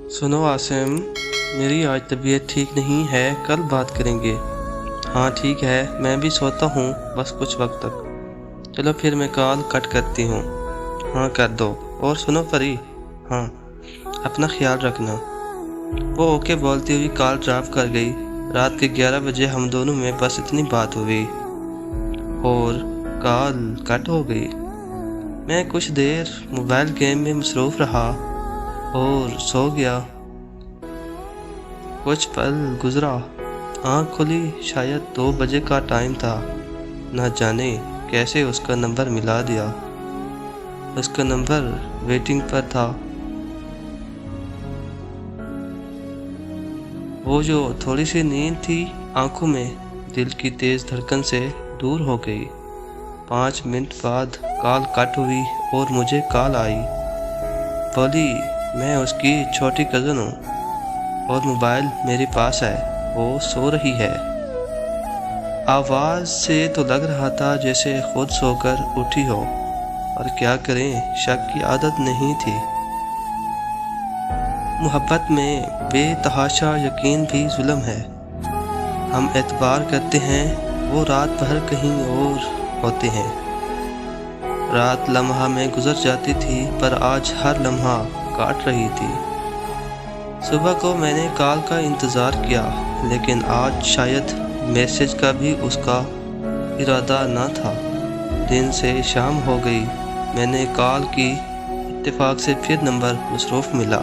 सुनो आसिम, मेरी आज तबीयत ठीक नहीं है, कल बात करेंगे। हाँ ठीक है, मैं भी सोता हूँ बस कुछ वक्त तक। चलो फिर मैं कॉल कट करती हूँ। हाँ कर दो। और सुनो परी, हाँ अपना ख्याल रखना। वो ओके बोलती हुई कॉल ड्रॉप कर गई। रात के 11 बजे हम दोनों में बस इतनी बात हुई और कॉल कट हो गई। मैं कुछ देर मोबाइल गेम में मसरूफ़ रहा और सो गया। कुछ पल गुजरा, आँख खुली, शायद 2 बजे का टाइम था। न जाने कैसे उसका नंबर मिला दिया। उसका नंबर वेटिंग पर था। वो जो थोड़ी सी नींद थी आंखों में, दिल की तेज धड़कन से दूर हो गई। 5 मिनट बाद कॉल कट हुई और मुझे कॉल आई। बोली मैं उसकी छोटी कज़न हूँ और मोबाइल मेरे पास है, वो सो रही है। आवाज़ से तो लग रहा था जैसे खुद सोकर उठी हो, और क्या करें, शक की आदत नहीं थी। मोहब्बत में बेतहाशा यकीन भी जुल्म है। हम एतबार करते हैं, वो रात भर कहीं और होते हैं। रात लम्हा में गुजर जाती थी, पर आज हर लम्हा काट रही थी। सुबह को मैंने कॉल का इंतज़ार किया, लेकिन आज शायद मैसेज का भी उसका इरादा न था। दिन से शाम हो गई। मैंने कॉल की, इत्तेफाक से फिर नंबर मसरूफ़ मिला।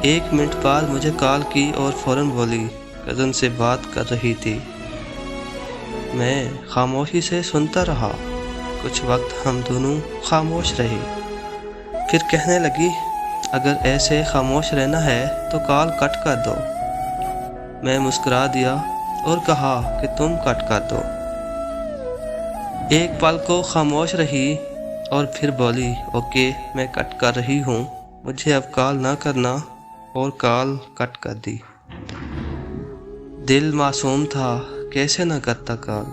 1 मिनट बाद मुझे कॉल की और फ़ौरन बोली कज़न से बात कर रही थी। मैं खामोशी से सुनता रहा। कुछ वक्त हम दोनों खामोश रहे। फिर कहने लगी, अगर ऐसे खामोश रहना है तो कॉल कट कर दो। मैं मुस्कुरा दिया और कहा कि तुम कट कर दो। एक पल को खामोश रही और फिर बोली, ओके मैं कट कर रही हूँ, मुझे अब कॉल ना करना, और कॉल कट कर दी। दिल मासूम था, कैसे ना करता कॉल।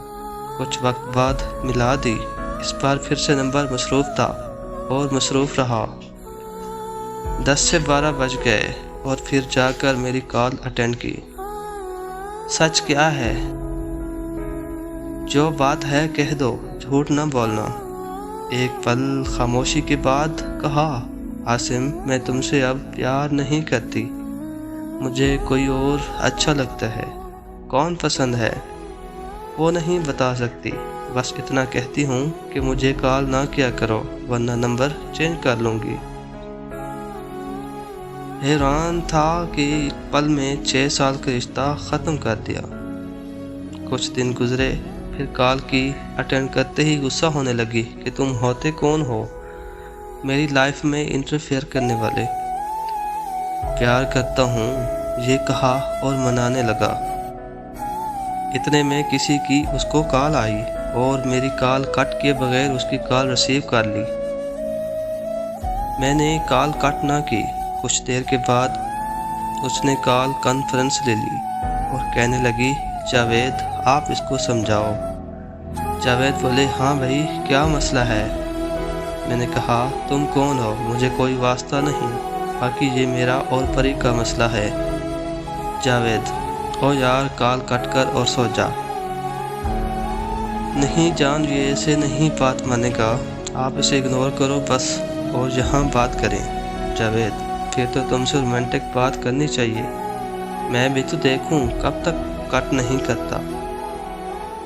कुछ वक्त बाद मिला दी। इस बार फिर से नंबर मसरूफ़ था और मसरूफ़ रहा। 10 से 12 बज गए और फिर जाकर मेरी कॉल अटेंड की। सच क्या है, जो बात है कह दो, झूठ न बोलना। एक पल खामोशी के बाद कहा, आसिम मैं तुमसे अब प्यार नहीं करती, मुझे कोई और अच्छा लगता है। कौन पसंद है वो नहीं बता सकती, बस इतना कहती हूँ कि मुझे कॉल ना किया करो, वरना नंबर चेंज कर लूँगी। हैरान था कि एक पल में 6 साल का रिश्ता ख़त्म कर दिया। कुछ दिन गुजरे, फिर कॉल की, अटेंड करते ही गुस्सा होने लगी कि तुम होते कौन हो मेरी लाइफ में इंटरफेयर करने वाले। प्यार करता हूँ ये कहा और मनाने लगा। इतने में किसी की उसको कॉल आई और मेरी कॉल कट किए बगैर उसकी कॉल रिसीव कर ली। मैंने कॉल कट ना की। कुछ देर के बाद उसने कॉल कॉन्फ्रेंस ले ली और कहने लगी, जावेद आप इसको समझाओ। जावेद बोले, हाँ भाई क्या मसला है। मैंने कहा, तुम कौन हो, मुझे कोई वास्ता नहीं, बाकी ये मेरा और परी का मसला है। जावेद, ओ यार कॉल कट कर और सो जा। नहीं जान, ये ऐसे नहीं बात मानेगा, आप इसे इग्नोर करो बस और यहाँ बात करें। जावेद, फिर तो तुमसे रोमांटिक बात करनी चाहिए, मैं भी तो देखूं कब तक कट नहीं करता।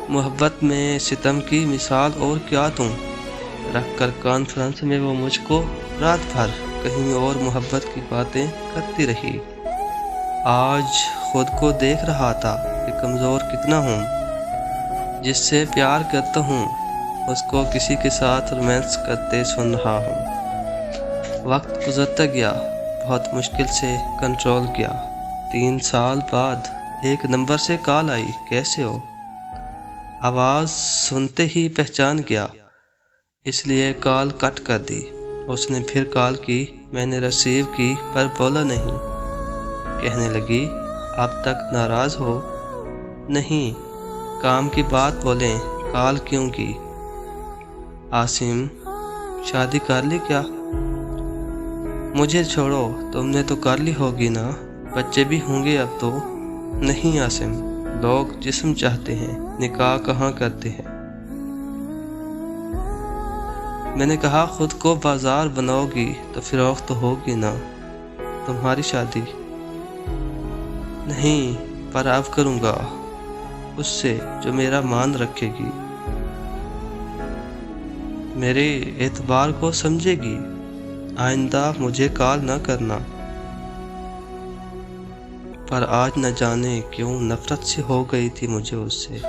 मोहब्बत में सितम की मिसाल और क्या तुम। रख कर कॉन्फ्रेंस में वो मुझको रात भर कहीं और मोहब्बत की बातें करती रही। आज खुद को देख रहा था कि कमज़ोर कितना हूँ। जिससे प्यार करता हूँ उसको किसी के साथ रोमांस करते सुन रहा हूँ। वक्त गुजरता गया, बहुत मुश्किल से कंट्रोल किया। 3 साल बाद एक नंबर से कॉल आई, कैसे हो। आवाज़ सुनते ही पहचान गया, इसलिए कॉल कट कर दी। उसने फिर कॉल की, मैंने रिसीव की पर बोला नहीं। कहने लगी, अब तक नाराज़ हो। नहीं, काम की बात बोलें, कॉल क्यों की। आसिम शादी कर ली क्या। मुझे छोड़ो, तुमने तो कर ली होगी ना, बच्चे भी होंगे अब तो। नहीं आसिम, लोग जिस्म चाहते हैं, निकाह कहाँ करते हैं। मैंने कहा खुद को बाजार बनाओगी तो फिरोख्त तो होगी ना, तुम्हारी शादी। नहीं, पर अब करूँगा उससे जो मेरा मान रखेगी, मेरे एतबार को समझेगी। आइंदा मुझे कॉल न करना। पर आज न जाने क्यों नफरत सी हो गई थी मुझे उससे।